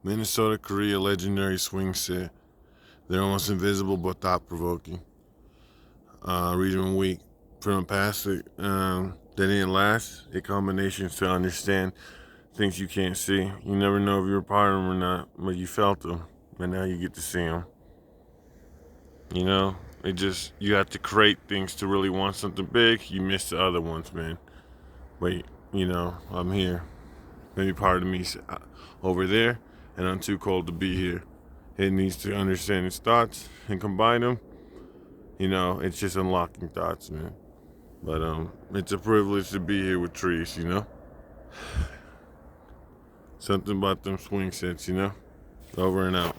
Minnesota, Korea, legendary swing set. They're almost invisible but thought-provoking. Regional week. From the past, they didn't last. A combinations to understand things you can't see. You never know if you're a part of them or not, but you felt them, and now you get to see them. You know, you have to create things to really want something big. You miss the other ones, man. But, I'm here. Maybe part of me's over there, and I'm too cold to be here. It needs to understand its thoughts and combine them. It's just unlocking thoughts, man. But it's a privilege to be here with trees, Something about them swing sets, Over and out.